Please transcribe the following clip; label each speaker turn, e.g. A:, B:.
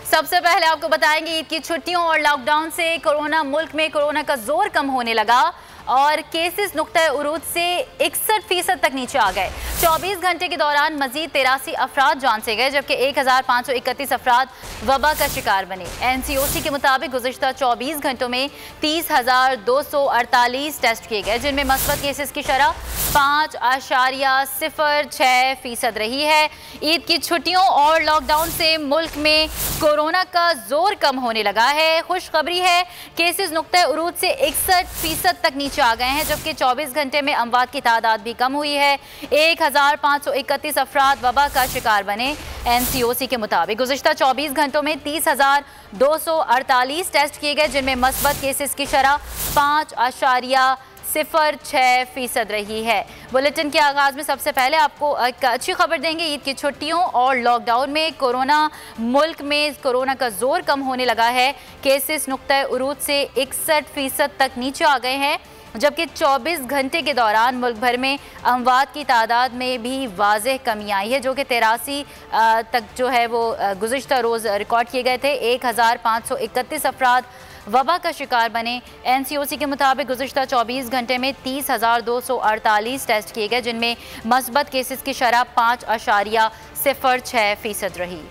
A: सबसे पहले आपको बताएंगे ईद की छुट्टियों और लॉकडाउन से मुल्क में कोरोना का जोर कम होने लगा और केसेस नुक्ता उरूज से 61% तक नीचे आ गए। 24 घंटे के दौरान मजीद 83 अफराद जान से गए, जबकि 1531 अफराद वबा का शिकार बने। NCOC के मुताबिक गुज़िश्ता 24 घंटों में 30,248 टेस्ट किए गए, जिनमें मस्बत केसेस की शरह 5.06% रही है। ईद की छुट्टियों और लॉकडाउन से मुल्क में कोरोना का जोर कम होने लगा है। खुशखबरी है, केसेस नुक्ता उरूज से 61% तक नीचे आ गए हैं, जबकि 24 घंटे में अमवात की तादाद भी कम हुई है। 1531 अफराद वबा का शिकार बने। NCOC के मुताबिक गुज़िश्ता 24 घंटों में 30,248 टेस्ट किए गए, जिनमें मस्बत केसेस की शरह 5.06% रही है। बुलेटिन के आगाज में सबसे पहले आपको एक अच्छी खबर देंगे। ईद की छुट्टियों और लॉकडाउन में मुल्क में कोरोना का जोर कम होने लगा है। केसेस नुक्ता उरूज से 61% तक नीचे आ गए हैं, जबकि 24 घंटे के दौरान मुल्क भर में अमवात की तादाद में भी वाज़ेह कमी आई है, जो कि 83 तक जो है वो गुज़िश्ता रोज़ रिकॉर्ड किए गए थे। 1531 अफराद वबा का शिकार बने। NCOC के मुताबिक गुज़िश्ता 24 घंटे में 30,248 टेस्ट किए गए, जिनमें मस्बत केसेस की शरह 5.06% रही।